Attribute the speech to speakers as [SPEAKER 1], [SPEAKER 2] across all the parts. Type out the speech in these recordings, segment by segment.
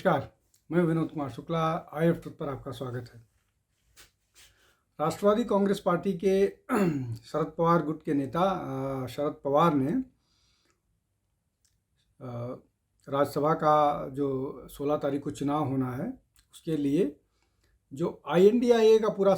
[SPEAKER 1] नमस्कार, मैं Vinod Kumar Shukla. IF truth पर आपका स्वागत है। राष्ट्रवादी कांग्रेस पार्टी के शरद पवार गुट के नेता शरद पवार ने राज्यसभा का जो 16 तारीख को चुनाव होना है उसके लिए जो INDIA का पूरा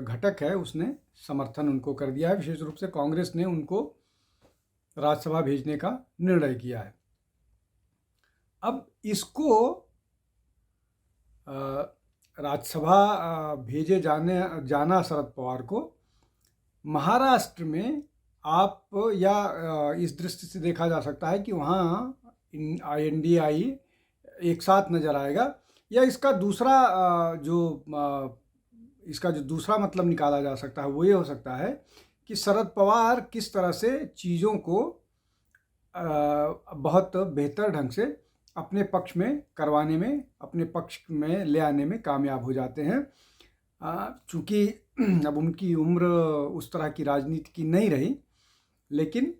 [SPEAKER 1] घटक है उसने समर्थन उनको कर दिया है। विशेष रूप से कांग्रेस ने उनको राज्यसभा भेजने का निर्णय किया है। अब इसको राज्यसभा भेजे जाना शरद पवार को महाराष्ट्र में आप या इस दृष्टि से देखा जा सकता है कि वहाँ INDI एक साथ नज़र आएगा, या इसका जो दूसरा मतलब निकाला जा सकता है वो ये हो सकता है कि शरद पवार किस तरह से चीज़ों को बहुत बेहतर ढंग से अपने पक्ष में करवाने में, अपने पक्ष में ले आने में कामयाब हो जाते हैं। चूँकि अब उनकी उम्र उस तरह की राजनीति की नहीं रही, लेकिन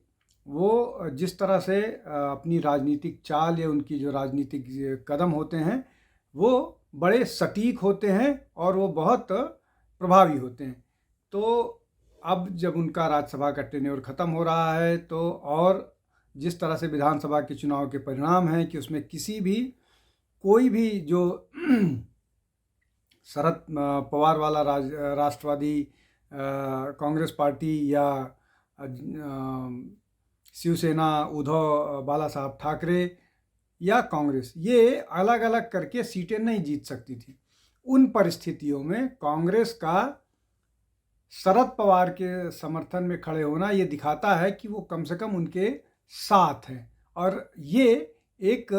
[SPEAKER 1] वो जिस तरह से अपनी राजनीतिक चाल या उनकी जो राजनीतिक कदम होते हैं वो बड़े सटीक होते हैं और वो बहुत प्रभावी होते हैं। तो अब जब उनका राज्यसभा का टेन्योर ख़त्म हो रहा है तो और जिस तरह से विधानसभा के चुनाव के परिणाम हैं कि उसमें कोई भी जो शरद पवार वाला राष्ट्रवादी कांग्रेस पार्टी या शिवसेना उद्धव बाला साहब ठाकरे या कांग्रेस, ये अलग अलग करके सीटें नहीं जीत सकती थी। उन परिस्थितियों में कांग्रेस का शरद पवार के समर्थन में खड़े होना ये दिखाता है कि वो कम से कम उनके साथ हैं। और ये एक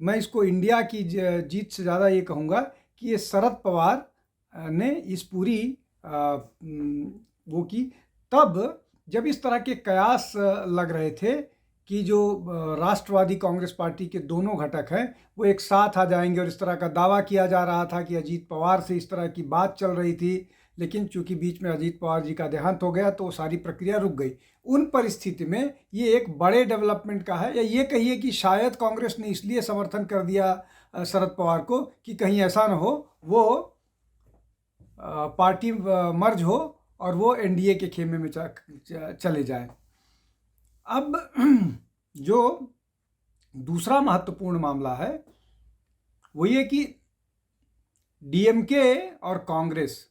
[SPEAKER 1] मैं इसको इंडिया की जीत से ज़्यादा ये कहूँगा कि ये शरद पवार ने इस पूरी वो की तब जब इस तरह के कयास लग रहे थे कि जो राष्ट्रवादी कांग्रेस पार्टी के दोनों घटक हैं वो एक साथ आ जाएंगे, और इस तरह का दावा किया जा रहा था कि अजीत पवार से इस तरह की बात चल रही थी। लेकिन चूंकि बीच में अजीत पवार जी का देहांत हो गया तो सारी प्रक्रिया रुक गई। उन परिस्थिति में ये एक बड़े डेवलपमेंट का है, या ये कहिए कि शायद कांग्रेस ने इसलिए समर्थन कर दिया शरद पवार को कि कहीं ऐसा न हो वो पार्टी मर्ज हो और वो NDA के खेमे में चले जाए। अब जो दूसरा महत्वपूर्ण मामला है वो ये कि DMK और कांग्रेस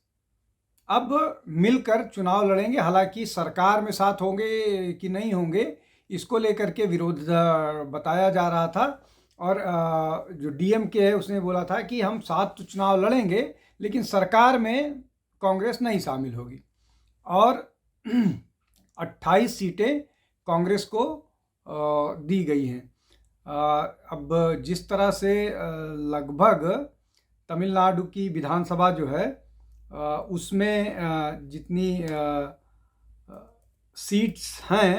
[SPEAKER 1] अब मिलकर चुनाव लड़ेंगे। हालांकि सरकार में साथ होंगे कि नहीं होंगे इसको लेकर के विरोध बताया जा रहा था, और जो DMK है उसने बोला था कि हम साथ तो चुनाव लड़ेंगे लेकिन सरकार में कांग्रेस नहीं शामिल होगी। और 28 सीटें कांग्रेस को दी गई हैं। अब जिस तरह से लगभग तमिलनाडु की विधानसभा जो है उसमें जितनी सीट्स हैं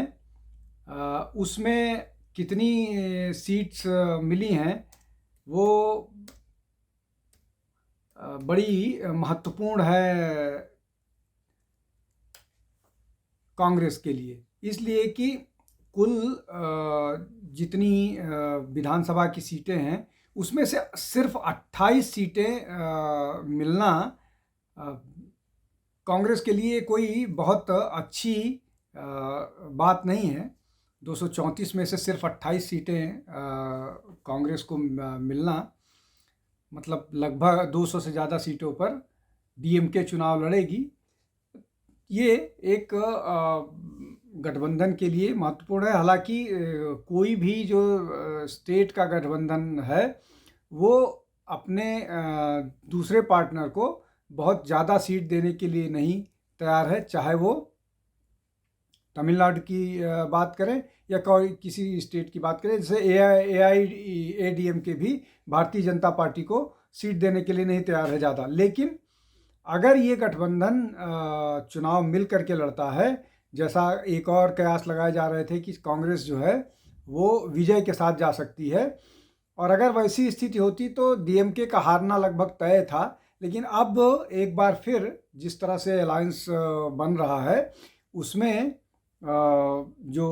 [SPEAKER 1] उसमें कितनी सीट्स मिली हैं वो बड़ी महत्वपूर्ण है कांग्रेस के लिए, इसलिए कि कुल जितनी विधानसभा की सीटें हैं उसमें से सिर्फ 28 सीटें मिलना कांग्रेस के लिए कोई बहुत अच्छी बात नहीं है। 234 में से सिर्फ 28 सीटें कांग्रेस को मिलना मतलब लगभग 200 से ज़्यादा सीटों पर DMK चुनाव लड़ेगी। ये एक गठबंधन के लिए महत्वपूर्ण है। हालांकि कोई भी जो स्टेट का गठबंधन है वो अपने दूसरे पार्टनर को बहुत ज़्यादा सीट देने के लिए नहीं तैयार है, चाहे वो तमिलनाडु की बात करें या कोई किसी स्टेट की बात करें। जैसे AIADMK भी भारतीय जनता पार्टी को सीट देने के लिए नहीं तैयार है ज़्यादा। लेकिन अगर ये गठबंधन चुनाव मिल करके लड़ता है, जैसा एक और कयास लगाए जा रहे थे कि कांग्रेस जो है वो विजय के साथ जा सकती है, और अगर वैसी स्थिति होती तो DMK का हारना लगभग तय था। लेकिन अब एक बार फिर जिस तरह से अलायंस बन रहा है उसमें जो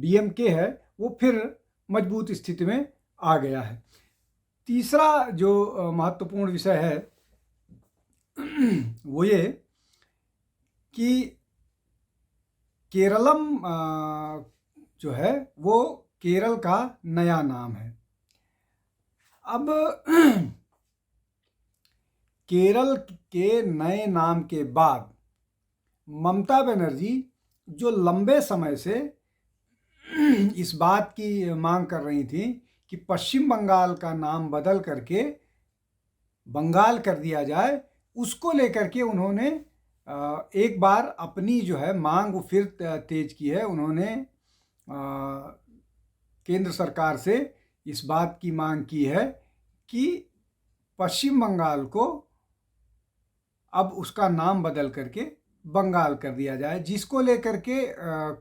[SPEAKER 1] DMK है वो फिर मजबूत स्थिति में आ गया है। तीसरा जो महत्वपूर्ण विषय है वो ये कि केरलम जो है वो केरल का नया नाम है। अब केरल के नए नाम के बाद ममता बनर्जी जो लंबे समय से इस बात की मांग कर रही थी कि पश्चिम बंगाल का नाम बदल करके बंगाल कर दिया जाए, उसको लेकर के उन्होंने एक बार अपनी जो है मांग वो फिर तेज की है। उन्होंने केंद्र सरकार से इस बात की मांग की है कि पश्चिम बंगाल को अब उसका नाम बदल करके बंगाल कर दिया जाए, जिसको लेकर के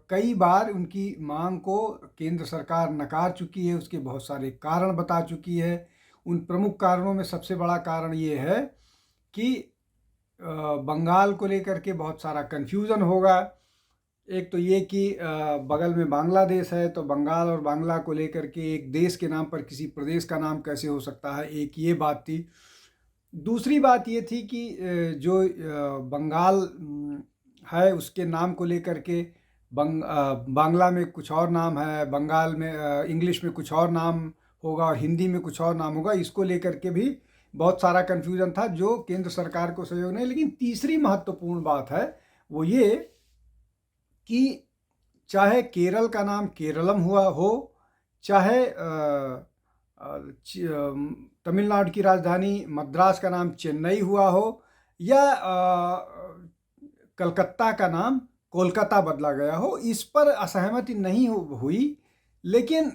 [SPEAKER 1] कई बार उनकी मांग को केंद्र सरकार नकार चुकी है। उसके बहुत सारे कारण बता चुकी है। उन प्रमुख कारणों में सबसे बड़ा कारण ये है कि बंगाल को लेकर के बहुत सारा कन्फ्यूज़न होगा। एक तो ये कि बगल में बांग्लादेश है, तो बंगाल और बांग्ला को लेकर के एक देश के नाम पर किसी प्रदेश का नाम कैसे हो सकता है, एक ये बात थी। दूसरी बात ये थी कि जो बंगाल है उसके नाम को लेकर के बांग्ला में कुछ और नाम है, बंगाल में इंग्लिश में कुछ और नाम होगा और हिंदी में कुछ और नाम होगा। इसको लेकर के भी बहुत सारा कन्फ्यूज़न था जो केंद्र सरकार को सहयोग नहीं। लेकिन तीसरी महत्वपूर्ण बात है वो ये कि चाहे केरल का नाम केरलम हुआ हो, चाहे तमिलनाडु की राजधानी मद्रास का नाम चेन्नई हुआ हो, या कलकत्ता का नाम कोलकाता बदला गया हो, इस पर असहमति नहीं हुई। लेकिन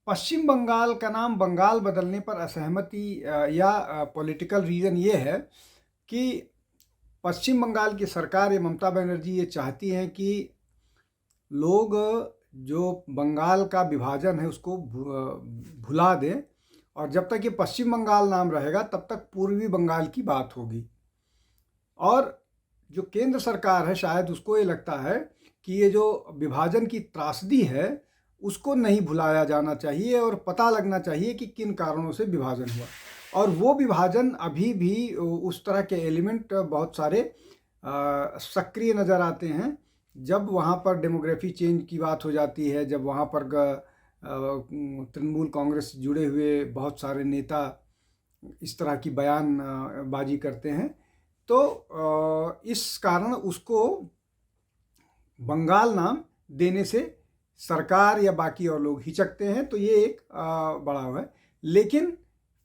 [SPEAKER 1] पश्चिम बंगाल का नाम बंगाल बदलने पर असहमति या पॉलिटिकल रीज़न ये है कि पश्चिम बंगाल की सरकार या ममता बनर्जी ये चाहती हैं कि लोग जो बंगाल का विभाजन है उसको भुला दें, और जब तक ये पश्चिम बंगाल नाम रहेगा तब तक पूर्वी बंगाल की बात होगी। और जो केंद्र सरकार है शायद उसको ये लगता है कि ये जो विभाजन की त्रासदी है उसको नहीं भुलाया जाना चाहिए और पता लगना चाहिए कि किन कारणों से विभाजन हुआ। और वो विभाजन अभी भी उस तरह के एलिमेंट बहुत सारे सक्रिय नज़र आते हैं। जब वहाँ पर डेमोग्राफी चेंज की बात हो जाती है, जब वहाँ पर तृणमूल कांग्रेस से जुड़े हुए बहुत सारे नेता इस तरह की बयानबाजी करते हैं, तो इस कारण उसको बंगाल नाम देने से सरकार या बाकी और लोग हिचकते हैं। तो ये एक बड़ा है। लेकिन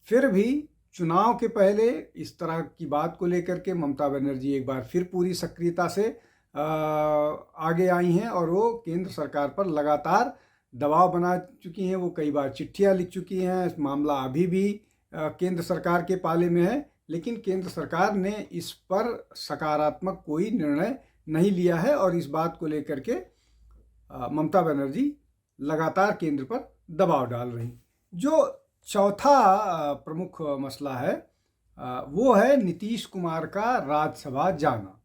[SPEAKER 1] फिर भी चुनाव के पहले इस तरह की बात को लेकर के ममता बनर्जी एक बार फिर पूरी सक्रियता से आगे आई हैं और वो केंद्र सरकार पर लगातार दबाव बना चुकी हैं। वो कई बार चिट्ठियां लिख चुकी हैं। मामला अभी भी केंद्र सरकार के पाले में है, लेकिन केंद्र सरकार ने इस पर सकारात्मक कोई निर्णय नहीं लिया है और इस बात को लेकर के ममता बनर्जी लगातार केंद्र पर दबाव डाल रही। जो चौथा प्रमुख मसला है वो है नीतीश कुमार का राज्यसभा जाना।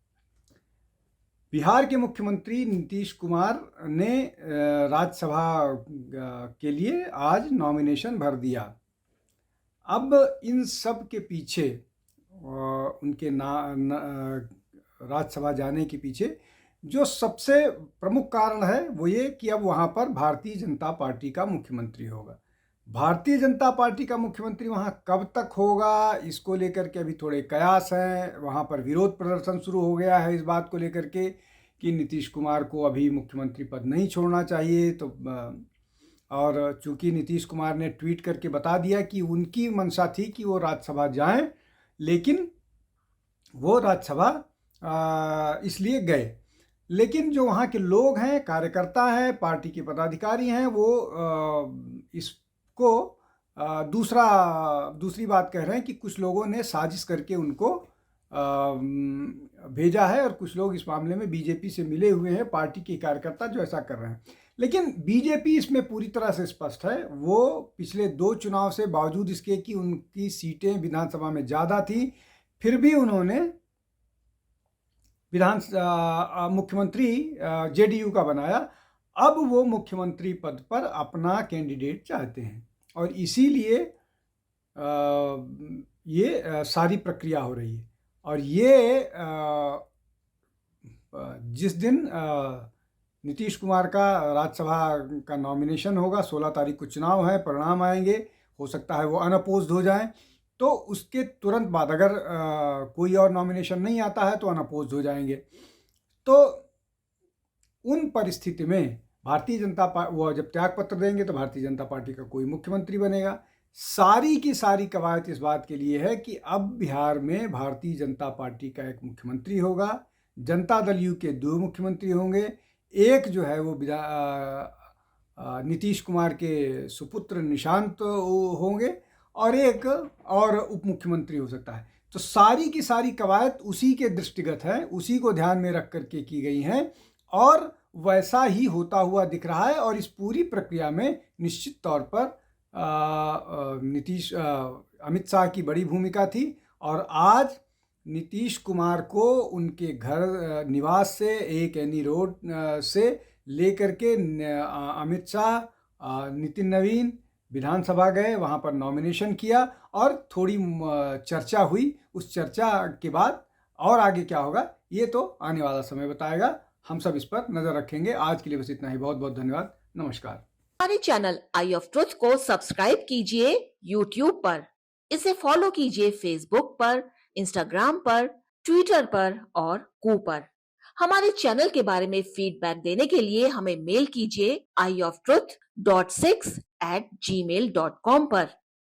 [SPEAKER 1] बिहार के मुख्यमंत्री नीतीश कुमार ने राज्यसभा के लिए आज नॉमिनेशन भर दिया। अब इन सब के पीछे उनके राज्यसभा जाने के पीछे जो सबसे प्रमुख कारण है वो ये कि अब वहाँ पर भारतीय जनता पार्टी का मुख्यमंत्री होगा। भारतीय जनता पार्टी का मुख्यमंत्री वहाँ कब तक होगा, इसको लेकर के अभी थोड़े कयास हैं। वहाँ पर विरोध प्रदर्शन शुरू हो गया है इस बात को लेकर के कि नीतीश कुमार को अभी मुख्यमंत्री पद नहीं छोड़ना चाहिए। तो और चूंकि नीतीश कुमार ने ट्वीट करके बता दिया कि उनकी मंशा थी कि वो राज्यसभा जाएं, लेकिन वो राज्यसभा इसलिए गए। लेकिन जो वहाँ के लोग हैं, कार्यकर्ता हैं, पार्टी के पदाधिकारी हैं, वो इसको दूसरी बात कह रहे हैं कि कुछ लोगों ने साजिश करके उनको भेजा है और कुछ लोग इस मामले में बीजेपी से मिले हुए हैं, पार्टी के कार्यकर्ता जो ऐसा कर रहे हैं। लेकिन बीजेपी इसमें पूरी तरह से स्पष्ट है। वो पिछले 2 चुनाव से बावजूद इसके कि उनकी सीटें विधानसभा में ज़्यादा थी, फिर भी उन्होंने मुख्यमंत्री जेडीयू का बनाया। अब वो मुख्यमंत्री पद पर अपना कैंडिडेट चाहते हैं और इसीलिए ये सारी प्रक्रिया हो रही है। और ये जिस दिन नीतीश कुमार का राज्यसभा का नॉमिनेशन होगा, 16 तारीख को चुनाव है, परिणाम आएंगे, हो सकता है वो अनअपोज्ड हो जाएं, तो उसके तुरंत बाद अगर कोई और नॉमिनेशन नहीं आता है तो अनअपोज्ड हो जाएंगे। तो उन परिस्थिति में भारतीय जनता पार्टी, वो जब त्यागपत्र देंगे तो भारतीय जनता पार्टी का कोई मुख्यमंत्री बनेगा। सारी की सारी कवायद इस बात के लिए है कि अब बिहार में भारतीय जनता पार्टी का एक मुख्यमंत्री होगा, जनता दल यू के 2 मुख्यमंत्री होंगे, एक जो है वो नीतीश कुमार के सुपुत्र निशांत होंगे, और एक और उप मुख्यमंत्री हो सकता है। तो सारी की सारी कवायद उसी के दृष्टिगत है, उसी को ध्यान में रख करके की गई हैं, और वैसा ही होता हुआ दिख रहा है। और इस पूरी प्रक्रिया में निश्चित तौर पर अमित शाह की बड़ी भूमिका थी। और आज नीतीश कुमार को उनके घर निवास से एक एनी रोड से लेकर के अमित शाह, नितिन नवीन विधानसभा गए, वहाँ पर नॉमिनेशन किया और थोड़ी चर्चा हुई। उस चर्चा के बाद और आगे क्या होगा ये तो आने वाला समय बताएगा। हम सब इस पर नजर रखेंगे। आज के लिए बस इतना ही। बहुत बहुत धन्यवाद। नमस्कार।
[SPEAKER 2] हमारे चैनल आई ऑफ ट्रुथ को सब्सक्राइब कीजिए YouTube पर, इसे फॉलो कीजिए Facebook पर, Instagram पर, Twitter पर और कू पर। हमारे चैनल के बारे में फीडबैक देने के लिए हमें मेल कीजिए ioftruth.6@gmail.com पर।